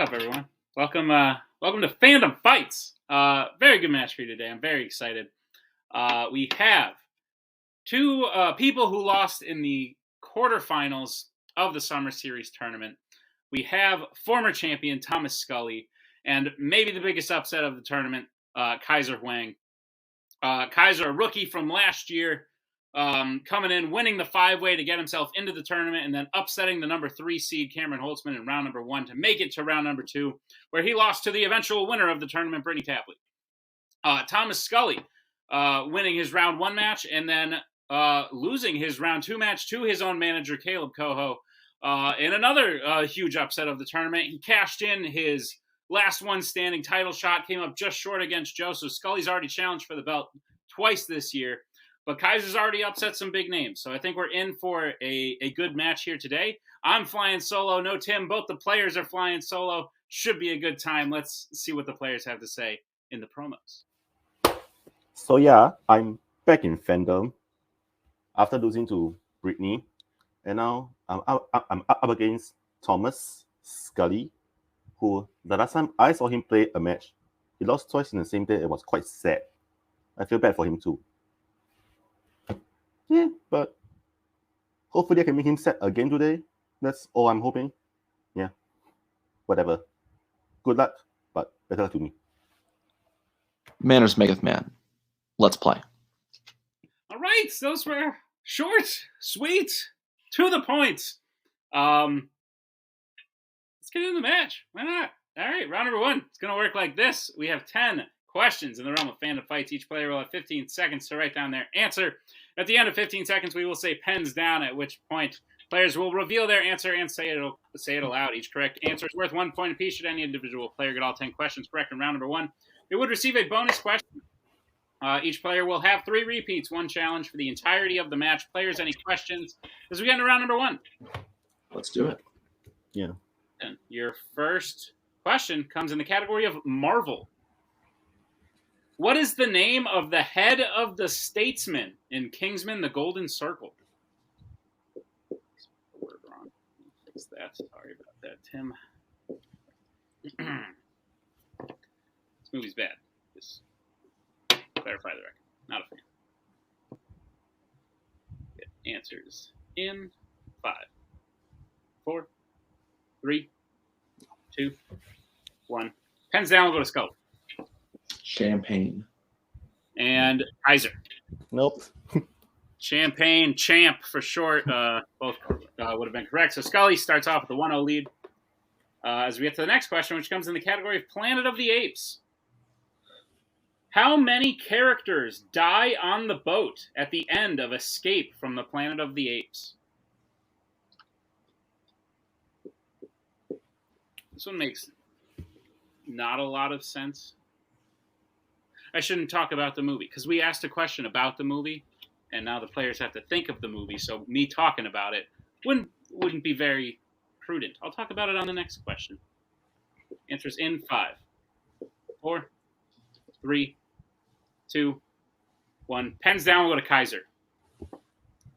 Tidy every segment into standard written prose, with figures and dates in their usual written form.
up, everyone? Welcome to Fandom Fights. Very good match for you today. I'm very excited. We have two people who lost in the quarterfinals of the Summer Series tournament. We have former champion Thomas Scully, and maybe the biggest upset of the tournament, Kaiser Huang. Kaiser, a rookie from last year, coming in, winning the five-way to get himself into the tournament, and then upsetting the number 3 seed Cameron Holtzman in round number 1 to make it to round number 2, where he lost to the eventual winner of the tournament, Brittany Tapley. Thomas Scully winning his round 1 match and then losing his round 2 match to his own manager, Kaleb Koho, in another huge upset of the tournament. He cashed in his last one standing title shot, came up just short against Joe, so Scully's already challenged for the belt twice this year. But Kaiser's already upset some big names, so I think we're in for a good match here today. I'm flying solo. No Tim. Both the players are flying solo. Should be a good time. Let's see what the players have to say in the promos. So yeah, I'm back in Fandom after losing to Brittany, and now I'm up against Thomas Scully, who the last time I saw him play a match, he lost twice in the same day. It was quite sad. I feel bad for him too. Yeah, but hopefully I can make him sad again today. That's all I'm hoping. Yeah, whatever. Good luck, but better luck to me. Manners maketh man. Let's play. All right, those were short, sweet, to the point. Let's get into the match. Why not? All right, round number 1. It's going to work like this. We have 10 questions in the realm of Fandom Fights. Each player will have 15 seconds to write down their answer. At the end of 15 seconds, we will say pens down, at which point players will reveal their answer and say it aloud. Each correct answer is worth 1 point apiece. Should any individual player get all 10 questions correct in round number 1, they would receive a bonus question. Each player will have 3 repeats, 1 challenge for the entirety of the match. Players, any questions as we get into round number 1? Let's do it. Yeah. And your first question comes in the category of Marvel. What is the name of the head of the statesman in Kingsman: The Golden Circle? Word wrong. Fix that. Sorry about that, Tim. This movie's bad. Just clarify the record. Not a fan. Get answers in 5, 4, 3, 2, 1. Pens down. We'll go to Scully. Champagne. And Kaiser. Nope. Champagne, champ for short. Both would have been correct. So Scully starts off with a 1-0 lead. As we get to the next question, which comes in the category of Planet of the Apes. How many characters die on the boat at the end of Escape from the Planet of the Apes? This one makes not a lot of sense. I shouldn't talk about the movie because we asked a question about the movie, and now the players have to think of the movie. So me talking about it wouldn't be very prudent. I'll talk about it on the next question. Answers in 5, 4, 3, 2, 1. Pens down. We'll go to Kaiser.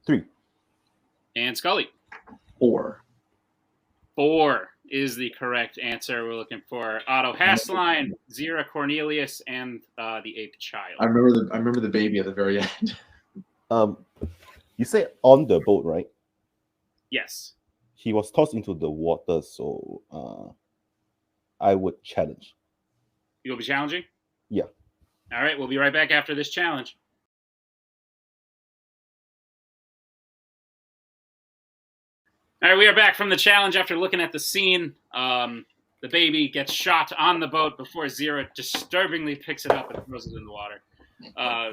3. And Scully. 4. 4 is the correct answer. We're looking for Otto Hassline, Zira Cornelius, and the ape child. I remember the baby at the very end. You say on the boat, right? Yes. He was tossed into the water, so I would challenge. You'll be challenging? Yeah. All right, we'll be right back after this challenge. All right, we are back from the challenge after looking at the scene. The baby gets shot on the boat before Zira disturbingly picks it up and throws it in the water.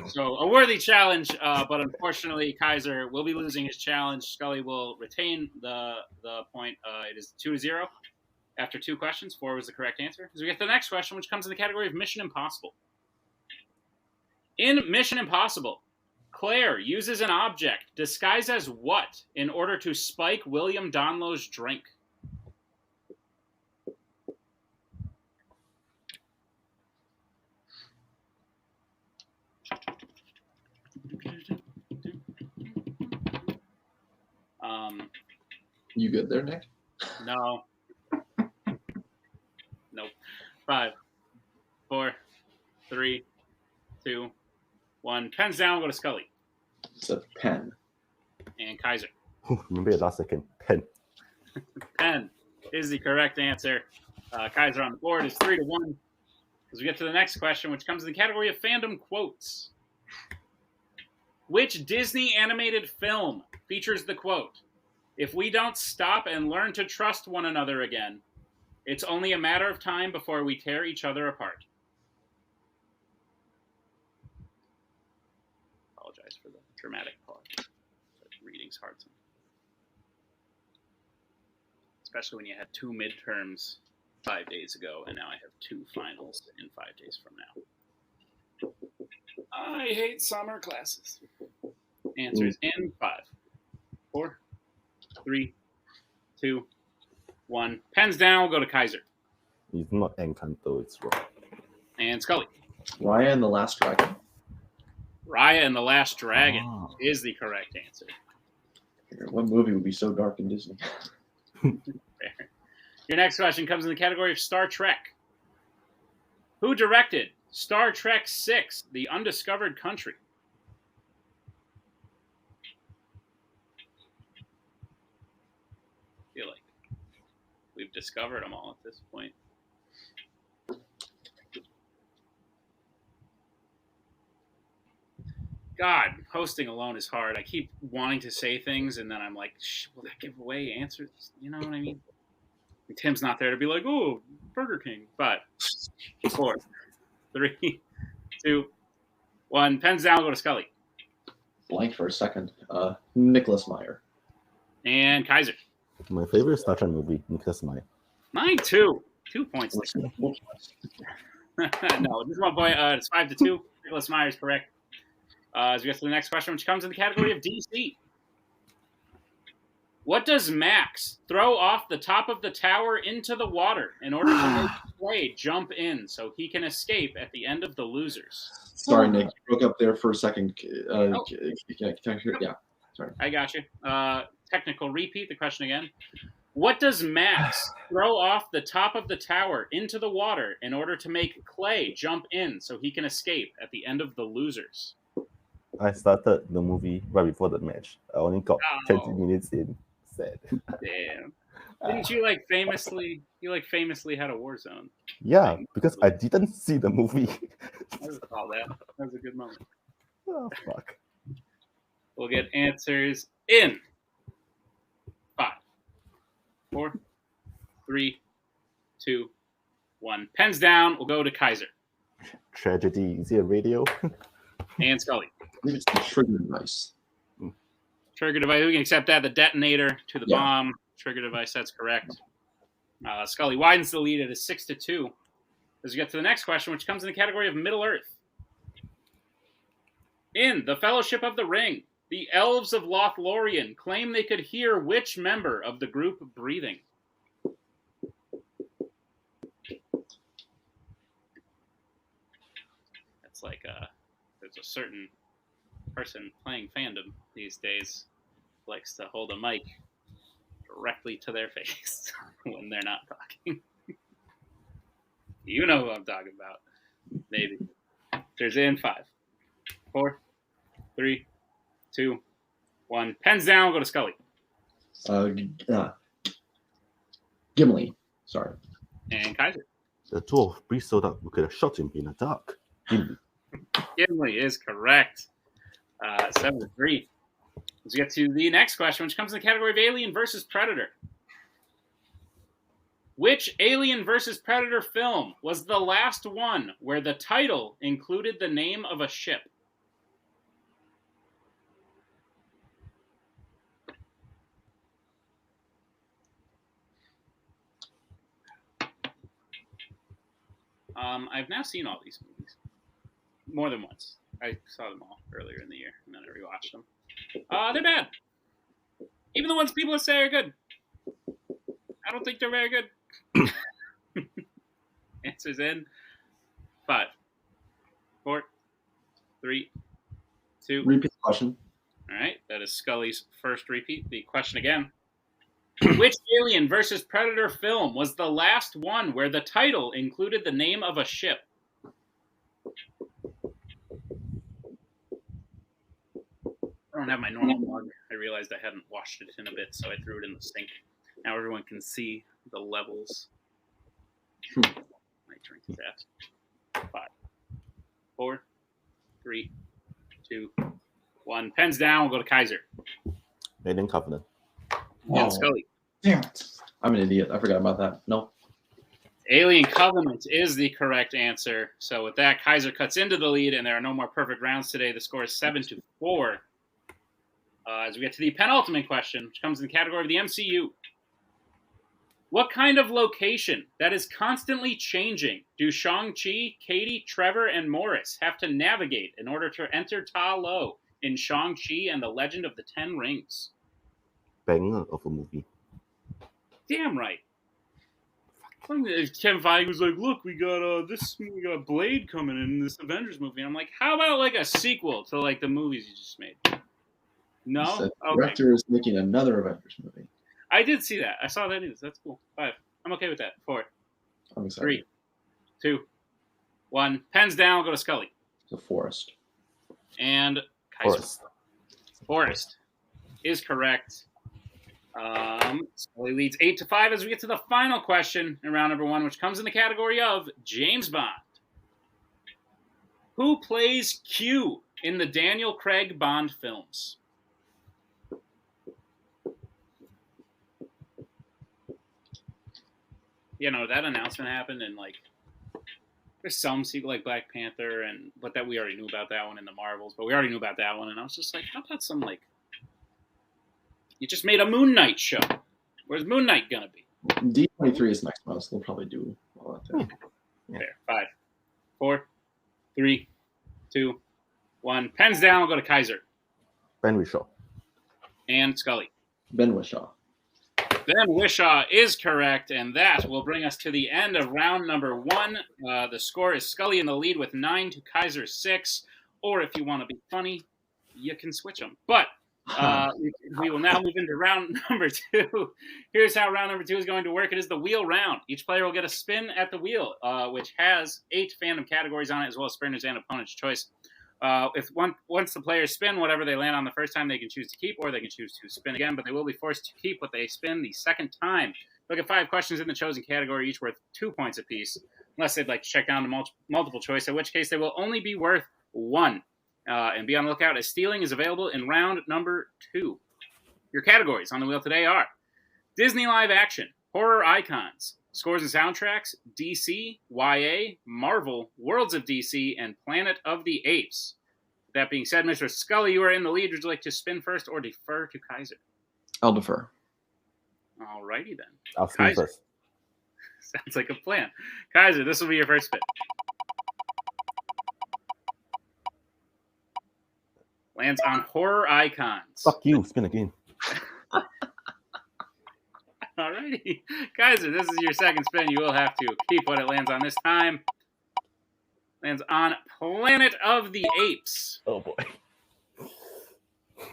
So a worthy challenge, but unfortunately Kaiser will be losing his challenge. Scully will retain the point. It is 2-0 after 2 questions. 4 was the correct answer. As we get to the next question, which comes in the category of Mission Impossible. In Mission Impossible, Claire uses an object disguised as what in order to spike William Donlow's drink? You good there, Nick? No. 5, 4, 3, 2, 1. Pens down. We'll go to Scully. It's a pen. And Kaiser. Remember the last second. Pen. Pen is the correct answer. Kaiser on the board is 3-1. As we get to the next question, which comes in the category of fandom quotes. Which Disney animated film features the quote, "If we don't stop and learn to trust one another again, it's only a matter of time before we tear each other apart"? Apologize for the dramatic pause. Reading's hard sometimes. Especially when you had 2 midterms 5 days ago, and now I have 2 finals in 5 days from now. I hate summer classes. Answers in 5, 4, 3, 2, 1. Pens down. We'll go to Kaiser. It's not Encanto, it's wrong. And Scully. Raya and the Last Dragon. Raya and the Last Dragon is the correct answer. What movie would be so dark in Disney? Your next question comes in the category of Star Trek. Who directed Star Trek VI, The Undiscovered Country? I feel like we've discovered them all at this point. God, hosting alone is hard. I keep wanting to say things, and then I'm like, will that give away answers? You know what I mean? And Tim's not there to be like, oh, Burger King. 5, 4, 3, 2, 1. Pens down. Go to Scully. Blank for a second. Nicholas Meyer. And Kaiser. My favorite Star Trek movie, Nicholas Meyer. Mine too. 2 points. No, just 1 point. It's 5-2. Nicholas Meyer is correct. As we get to the next question, which comes in the category of DC. What does Max throw off the top of the tower into the water in order to make Clay jump in so he can escape at the end of The Losers? Sorry, Nick. You broke up there for a second. Yeah, sorry. I got you. Technical repeat the question again. What does Max throw off the top of the tower into the water in order to make Clay jump in so he can escape at the end of The Losers? I started the movie right before the match. I only got 20 minutes in. Sad. Damn. Didn't you famously had a Warzone? Yeah, because I didn't see the movie. I recall that. That was a good moment. Oh, fuck. We'll get answers in 5, 4, 3, 2, 1. Pens down. We'll go to Kaiser. Tragedy. Is it a radio? And Scully. I think it's the trigger device. Trigger device. We can accept that. The detonator to the bomb. Trigger device. That's correct. Scully widens the lead at a 6-2. As we get to the next question, which comes in the category of Middle Earth. In The Fellowship of the Ring, the elves of Lothlorien claim they could hear which member of the group breathing? That's like there's a certain person playing Fandom these days who likes to hold a mic directly to their face when they're not talking. You know who I'm talking about. Maybe. There's in 5, 4, 3, 2, 1. Pens down. Go to Scully. Gimli. Sorry. And Kaiser. The dwarf breathed so that we could have shot him in the dark. Gimli is correct. 7-3. Let's get to the next question, which comes in the category of Alien versus Predator. Which Alien versus Predator film was the last one where the title included the name of a ship? I've now seen all these movies more than once. I saw them all earlier in the year, and then I rewatched them. They're bad. Even the ones people say are good. I don't think they're very good. Answers in 5, 4, 3, 2. Repeat the question. All right, that is Scully's first repeat. The question again. Which Alien versus Predator film was the last one where the title included the name of a ship? I don't have my normal mug. I realized I hadn't washed it in a bit, so I threw it in the sink. Now everyone can see the levels. My drink is at 5, 4, 3, 2, 1. Pens down. We'll go to Kaiser. Alien Covenant. And Scully. Damn it. I'm an idiot. I forgot about that. No. Alien Covenant is the correct answer. So with that, Kaiser cuts into the lead, and there are no more perfect rounds today. The score is 7-4. As we get to the penultimate question, which comes in the category of the MCU. What kind of location that is constantly changing do Shang-Chi, Katie, Trevor, and Morris have to navigate in order to enter Ta Lo in Shang-Chi and the Legend of the Ten Rings? Banger of a movie. Damn right. Kevin Feige was like, look, we got Blade coming in this Avengers movie. I'm like, how about like a sequel to like the movies you just made? No? The director is making another Avengers movie. I did see that. I saw that news. That's cool. 5. I'm okay with that. 4. I'm excited. 3, 2, 1. Pens down. Go to Scully. The Forest. And Kaiser. Forest is correct. Scully leads 8-5 as we get to the final question in round number 1, which comes in the category of James Bond. Who plays Q in the Daniel Craig Bond films? You know, that announcement happened, and like there's some sequel like Black Panther, but that we already knew about that one in the Marvels, but we already knew about that one, and I was just like, how about some like you just made a Moon Knight show? Where's Moon Knight gonna be? D23 is next month, so they'll probably do all that there. There. 5, 4, 3, 2, 1. Pens down. We'll go to Kaiser. Ben Whishaw. And Scully. Ben Whishaw. Ben Whishaw is correct, and that will bring us to the end of round number 1. The score is Scully in the lead with 9 to Kaiser 6. Or if you want to be funny, you can switch them. But we will now move into round number 2. Here's how round number 2 is going to work. It is the wheel round. Each player will get a spin at the wheel, which has 8 fandom categories on it, as well as spinners and opponent's choice. Once the players spin, whatever they land on the first time, they can choose to keep, or they can choose to spin again, but they will be forced to keep what they spin the second time. Look at 5 questions in the chosen category, each worth 2 points apiece, unless they'd like to check down to multiple choice, in which case they will only be worth 1. And be on the lookout, as stealing is available in round number 2. Your categories on the wheel today are Disney live action, horror icons, scores and soundtracks, DC, YA, Marvel, Worlds of DC, and Planet of the Apes. With that being said, Mr. Scully, you are in the lead. Would you like to spin first or defer to Kaiser? I'll defer. All righty then. I'll spin Kaiser. first. Sounds like a plan. Kaiser, this will be your first spin. Lands on horror icons. Fuck you, spin again. Alrighty. Kaiser, this is your second spin. You will have to keep what it lands on this time. Lands on Planet of the Apes. Oh boy.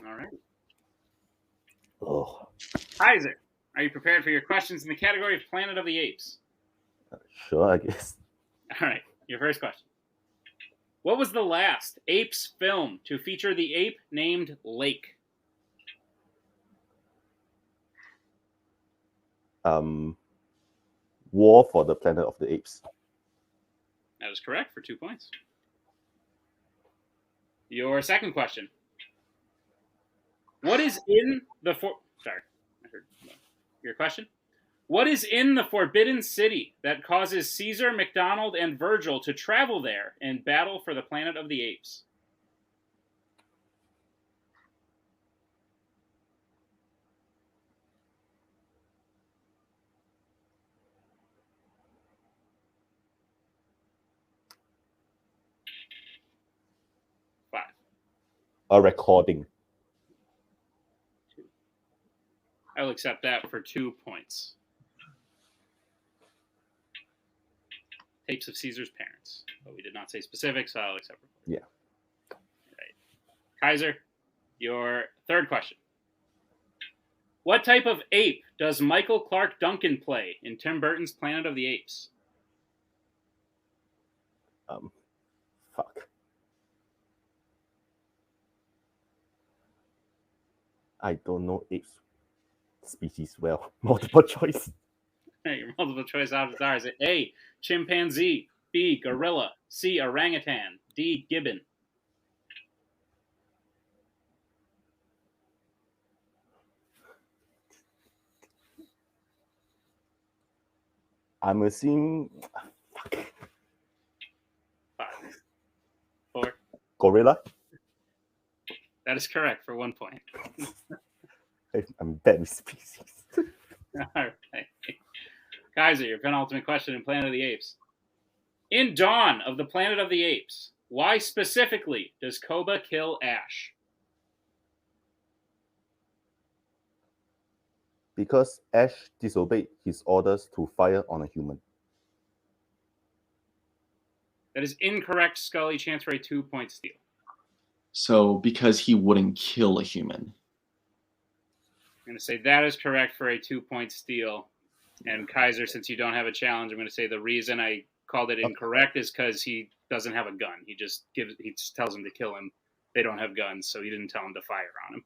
Alright. Oh. Kaiser, are you prepared for your questions in the category of Planet of the Apes? Sure, I guess. Alright, your first question. What was the last Apes film to feature the ape named Lake? War for the Planet of the Apes. That is correct for 2 points. Your second question. What is in the your question? What is in the Forbidden City that causes Caesar, McDonald, and Virgil to travel there and battle for the Planet of the Apes? A recording. I will accept that for 2 points. Tapes of Caesar's parents. But we did not say specifics, so I'll accept recording. Yeah. Right. Kaiser, your third question. What type of ape does Michael Clark Duncan play in Tim Burton's Planet of the Apes? Fuck. I don't know ape species well. Multiple choice. Your multiple choice options are: is it A, chimpanzee, B, gorilla, C, orangutan, D, gibbon? I'm assuming. Fuck. 5, 4. Gorilla. That is correct for 1 point. I'm bad with species. All right. Kaiser, your penultimate question in Planet of the Apes. In Dawn of the Planet of the Apes, why specifically does Koba kill Ash? Because Ash disobeyed his orders to fire on a human. That is incorrect, Scully. Chance for a 2-point steal. So because he wouldn't kill a human. I'm going to say that is correct for a 2-point steal. And Kaiser, since you don't have a challenge, I'm going to say the reason I called it incorrect is because he doesn't have a gun. He just tells them to kill him. They don't have guns, so he didn't tell them to fire on him.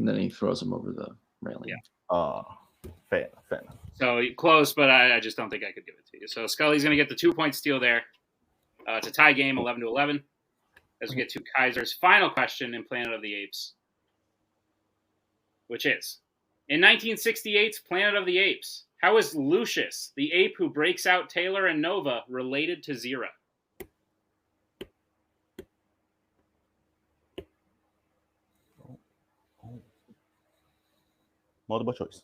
And then he throws him over the railing. Yeah. Fair. So close, but I just don't think I could give it to you. So Scully's going to get the 2-point steal there. It's a tie game, 11-11. As we get to Kaiser's final question in Planet of the Apes, which is, in 1968's Planet of the Apes, how is Lucius, the ape who breaks out Taylor and Nova, related to Zira? Multiple choice.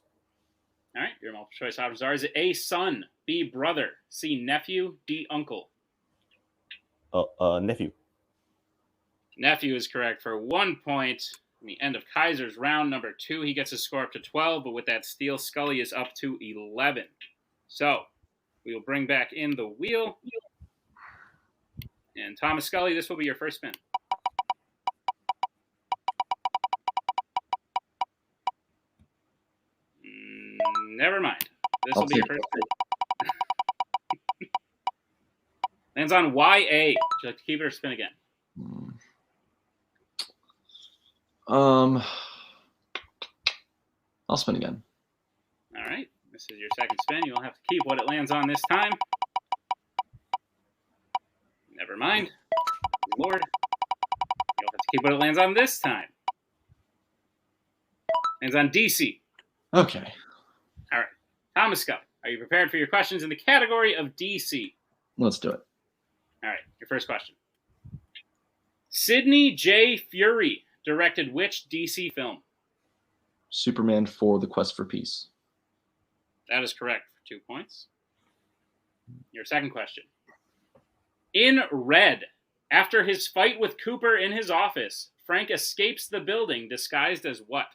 All right, your multiple choice options are: is it A, son, B, brother, C, nephew, D, uncle? Nephew. Nephew is correct for 1 point. In the end of Kaiser's round number 2, he gets his score up to 12, but with that steal, Scully is up to 11. So we will bring back in the wheel. And Thomas Scully, this will be your first spin. Never mind. This will be your first spin. Lands on YA. Would you like to keep it or spin again? I'll spin again. All right. This is your second spin. You'll have to keep what it lands on this time. Never mind. Lord. You'll have to keep what it lands on this time. Lands on DC. Okay. All right. Thomas Scully, are you prepared for your questions in the category of DC? Let's do it. All right. Your first question. Sidney J. Fury directed which DC film? Superman 4: The Quest for Peace. That is correct for 2 points. Your second question. In Red, after his fight with Cooper in his office, Frank escapes the building disguised as what?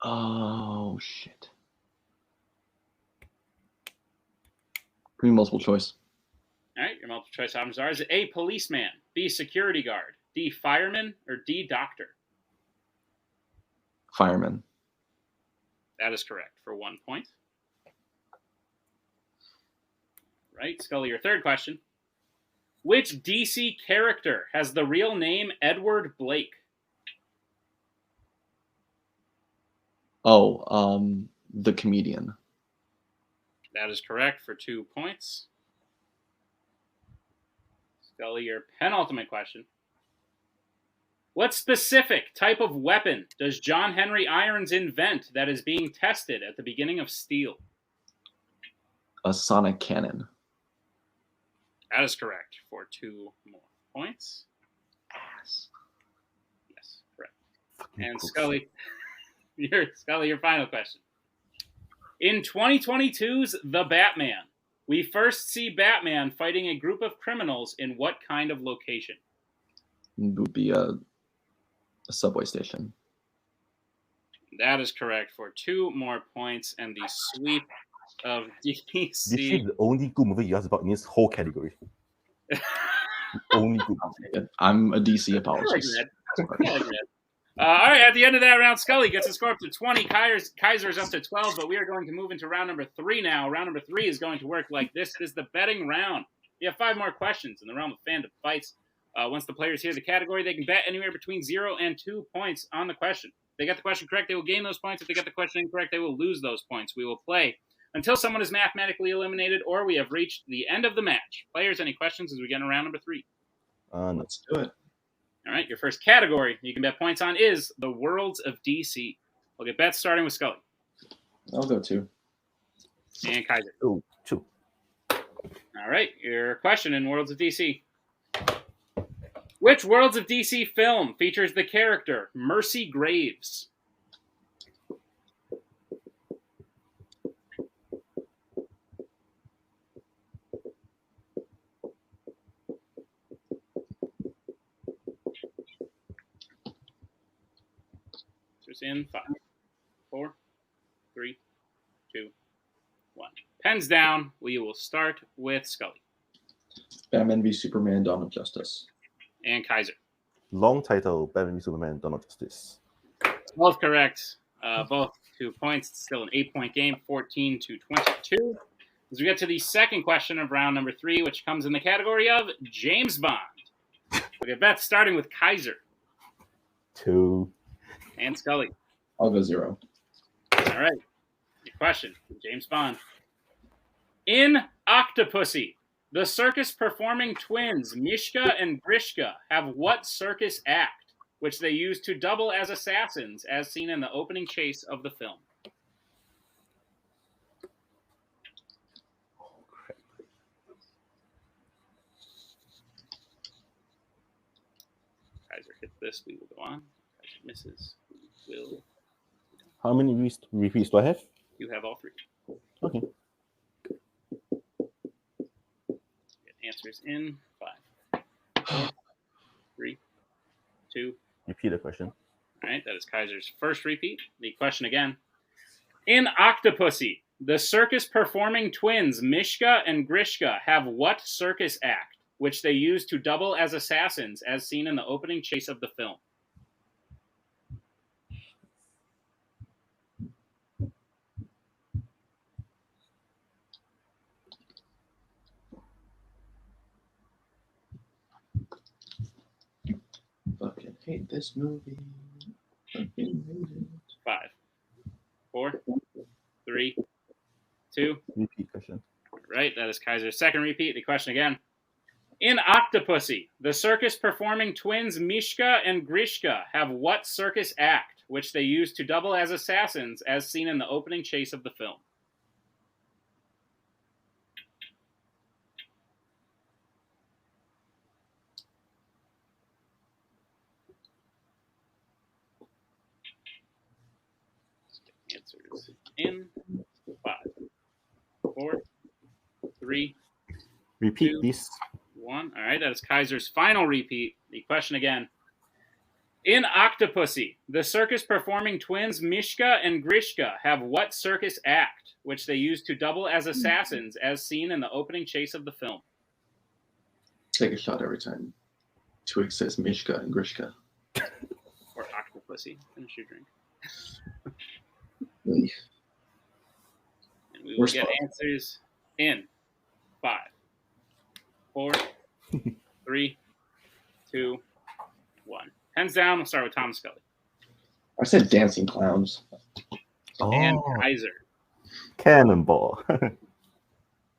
Oh, shit. Give me multiple choice. All right, your multiple choice options are: is it A, policeman, B, security guard, D, fireman, or D, doctor? Fireman. That is correct for 1 point. Right, Scully, your third question. Which DC character has the real name Edward Blake? Oh, the comedian. That is correct for 2 points. Scully, your penultimate question. What specific type of weapon does John Henry Irons invent that is being tested at the beginning of Steel? A sonic cannon. That is correct for 2 more points. Ass. Yes, correct. And Scully, your final question. In 2022's The Batman, we first see Batman fighting a group of criminals in what kind of location? It would be a subway station. That is correct for 2 more points and the sweep of DC. This is the only good movie you asked about in this whole category. The only good movie. I'm a DC apologist. I like that. All right, at the end of that round, Scully gets a score up to 20. Kaiser is up to 12, but we are going to move into round number 3 now. Round number 3 is going to work like this. It is the betting round. We have 5 more questions in the realm of Fandom Fights. Once the players hear the category, they can bet anywhere between 0 and 2 points on the question. If they get the question correct, they will gain those points. If they get the question incorrect, they will lose those points. We will play until someone is mathematically eliminated or we have reached the end of the match. Players, any questions as we get into round number 3? Let's do it. All right, your first category you can bet points on is the Worlds of DC. We'll get bets starting with Scully. I'll go 2. And Kaiser. Oh, 2. All right, your question in Worlds of DC. Which Worlds of DC film features the character Mercy Graves? In 5, 4, 3, 2, 1. Pens down. We will start with Scully. Batman v Superman: Dawn of Justice. And Kaiser. Long title, Batman v Superman, Dawn of Justice. Both correct. Both 2 points. It's still an 8-point game, 14 to 22. As we get to the second question of round number 3, which comes in the category of James Bond. We'll get bets starting with Kaiser. 2. And Scully. I'll go 0. All right. Your question, James Bond. In Octopussy, the circus-performing twins Mishka and Grishka have what circus act, which they use to double as assassins, as seen in the opening chase of the film? Kaiser hits this. We will go on. Kaiser misses. We will. How many repeats do I have? You have all 3. Okay. Get answers in 5, 4, 3, 2. Repeat the question. All right, that is Kaiser's first repeat. The question again. In Octopussy, the circus-performing twins Mishka and Grishka have what circus act, which they use to double as assassins, as seen in the opening chase of the film? Fucking hate this movie. Fucking hate it. 5, 4, 3, 2. Repeat question. Right, that is Kaiser's second repeat. The question again. In Octopussy, the circus-performing twins Mishka and Grishka have what circus act, which they use to double as assassins, as seen in the opening chase of the film? Answers in 5, 4, 3, Repeat, 2, please. 1. All right, that is Kaiser's final repeat. The question again. In Octopussy, the circus-performing twins Mishka and Grishka have what circus act, which they use to double as assassins, as seen in the opening chase of the film? Take a shot every time Twohig says Mishka and Grishka. Or Octopussy. Finish your drink. Really? And we will get answers in 5, 4, 3, 2, 1. Hands down, we'll start with Tom Scully. I said dancing clowns. And Kaiser. Cannonball.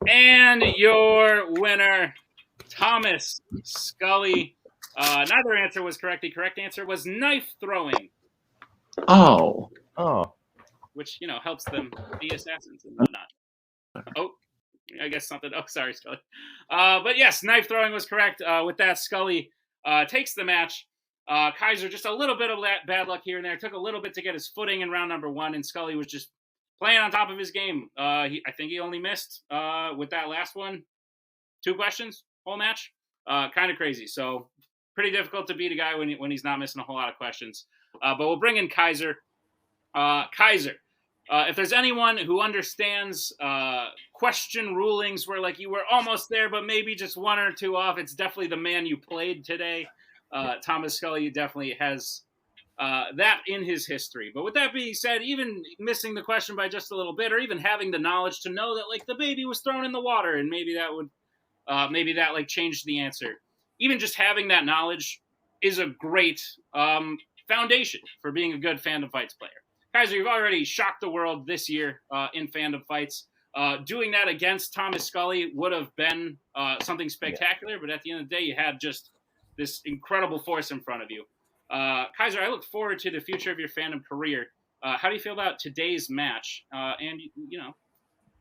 And your winner, Thomas Scully. Neither answer was correct. The correct answer was knife throwing. Oh. Which, helps them be assassins and whatnot. Oh, I guess something. Oh, sorry, Scully. But yes, knife throwing was correct. With that, Scully takes the match. Kaiser, just a little bit of bad luck here and there. Took a little bit to get his footing in round number 1, and Scully was just playing on top of his game. I think he only missed, with that last one, 2 questions, whole match. Kind of crazy. So pretty difficult to beat a guy when he's not missing a whole lot of questions. But we'll bring in Kaiser. Kaiser, if there's anyone who understands question rulings where you were almost there, but maybe just 1 or 2 off, it's definitely the man you played today. Thomas Scully definitely has that in his history. But with that being said, even missing the question by just a little bit, or even having the knowledge to know that like the baby was thrown in the water, and maybe that would like changed the answer. Even just having that knowledge is a great foundation for being a good Fandom Fights player. Kaiser, you've already shocked the world this year in Fandom Fights. Doing that against Thomas Scully would have been something spectacular, but at the end of the day, you had just this incredible force in front of you. Kaiser, I look forward to the future of your Fandom career. How do you feel about today's match and,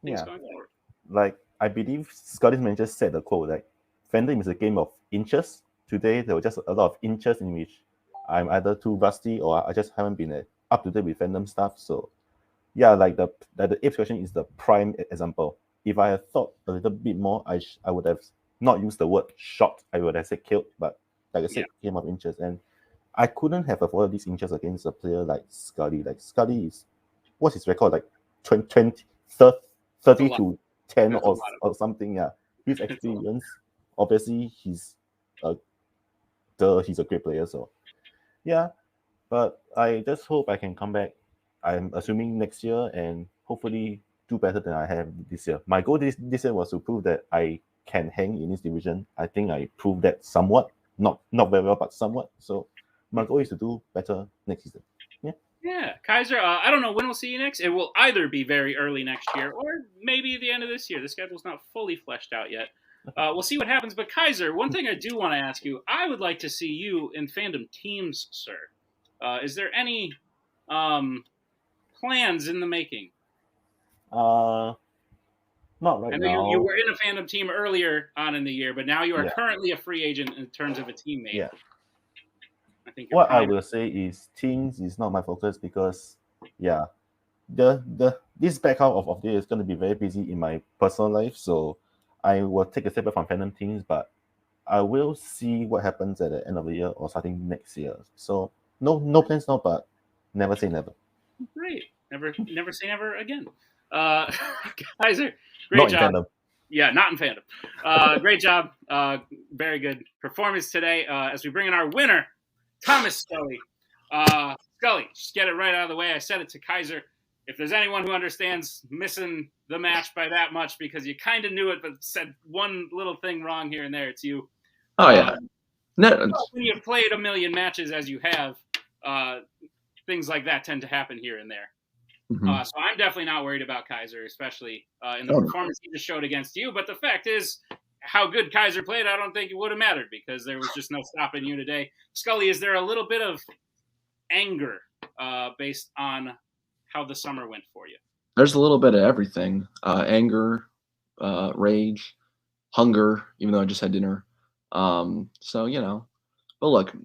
things going forward? Like, I believe Scottish manager said the quote, like, Fandom is a game of inches. Today, there were just a lot of inches in which I'm either too rusty or I just haven't been up to date with Fandom stuff. So, yeah, like the Apes question is the prime example. If I had thought a little bit more, I would have not used the word shot. I would have said killed, but like I said, game of inches. And I couldn't have avoided these inches against a player like Scully. Like, Scully is, what's his record? Like 30 to 10 or something. Yeah, his experience. Obviously, he's a great player. So, yeah. But I just hope I can come back. I'm assuming next year and hopefully do better than I have this year. My goal this year was to prove that I can hang in this division. I think I proved that somewhat, not very well, but somewhat. So my goal is to do better next season. Yeah, Kaiser, I don't know when we'll see you next. It will either be very early next year or maybe the end of this year. The schedule's not fully fleshed out yet. We'll see what happens. But Kaiser, one thing I do want to ask you, I would like to see you in Fandom teams, sir. Is there any plans in the making? Not right I know now. you were in a Fandom team earlier on in the year, but now you are currently a free agent in terms of a teammate. Yeah. I think what I will say is teams is not my focus because this back half of the year is going to be very busy in my personal life, so I will take a step back from Fandom teams, but I will see what happens at the end of the year or starting next year. So no plans now, but never say never. Great. Never say never again. Kaiser, great not job. In Fandom. Yeah, not in Fandom. Great job. Very good performance today. As we bring in our winner, Thomas Scully. Scully, just get it right out of the way. I said it to Kaiser. If there's anyone who understands missing the match by that much because you kind of knew it but said one little thing wrong here and there, it's you. Oh, yeah. No. When you've played a million matches as you have, things like that tend to happen here and there. Mm-hmm. So I'm definitely not worried about Kaiser, especially in the performance he just showed against you. But the fact is, how good Kaiser played, I don't think it would have mattered because there was just no stopping you today. Scully, is there a little bit of anger based on how the summer went for you? There's a little bit of everything. Anger, rage, hunger, even though I just had dinner. So, but look,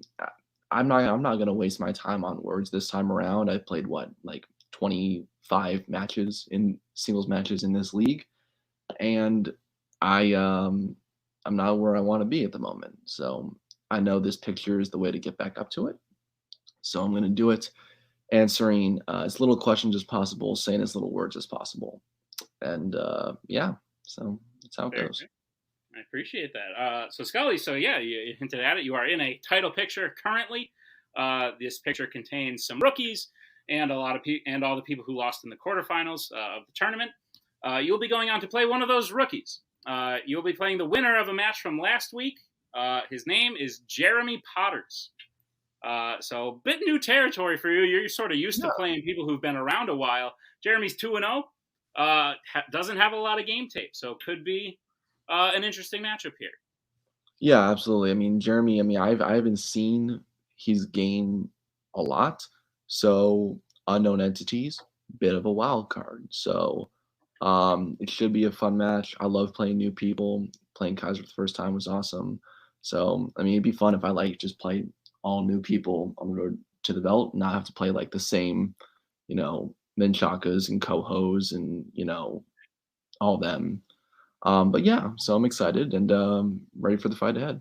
I'm not going to waste my time on words this time around. I played 25 matches in singles matches in this league. And I'm not where I want to be at the moment. So I know this picture is the way to get back up to it. So I'm going to do it answering as little questions as possible, saying as little words as possible. And so that's how it goes. I appreciate that. So Scully, you hinted at it. You are in a title picture currently. This picture contains some rookies and all the people who lost in the quarterfinals of the tournament. You'll be going on to play one of those rookies. You'll be playing the winner of a match from last week. His name is Jeremy Potters. So a bit new territory for you. You're sort of used to playing people who've been around a while. Jeremy's 2-0. Doesn't have a lot of game tape, so could be an interesting matchup here. Yeah, absolutely. I mean, Jeremy, I haven't seen his game a lot. So unknown entities, bit of a wild card. So it should be a fun match. I love playing new people. Playing Kaiser for the first time was awesome. So, I mean, it'd be fun if I just play all new people on the road to the belt, not have to play like the same, Menchakas and Kohos and, all them. But yeah, so I'm excited and ready for the fight ahead.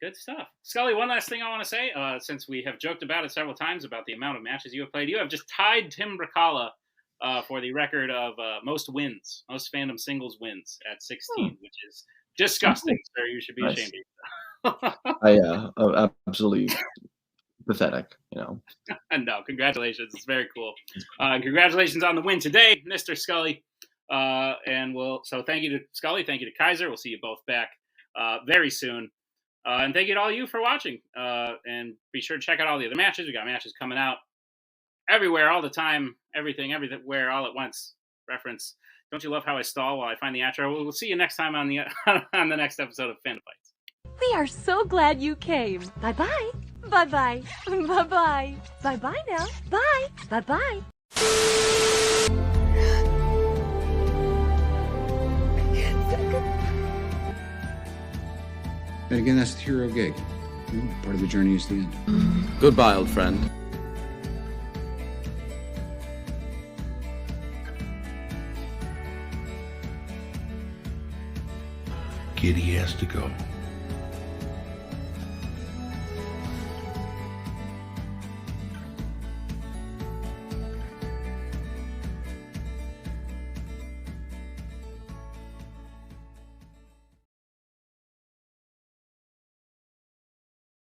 Good stuff. Scully, one last thing I want to say, since we have joked about it several times about the amount of matches you have played, you have just tied Tim Brzakala for the record of most Fandom singles wins at 16, which is disgusting, sir. You should be ashamed of yourself. I absolutely pathetic, you know. No, congratulations. It's very cool. Congratulations on the win today, Mr. Scully. So thank you to Scully. Thank you to Kaiser. We'll see you both back very soon. And thank you to all you for watching. And be sure to check out all the other matches. We got matches coming out everywhere, all the time, everywhere, all at once. Reference. Don't you love how I stall while I find the outro? We'll see you next time on the on the next episode of Fandom Fights. We are so glad you came. Bye-bye. Bye-bye. Bye-bye. Bye-bye now. Bye. Bye-bye. And again, that's the hero gig. Part of the journey is the end. Goodbye, old friend. Kitty has to go.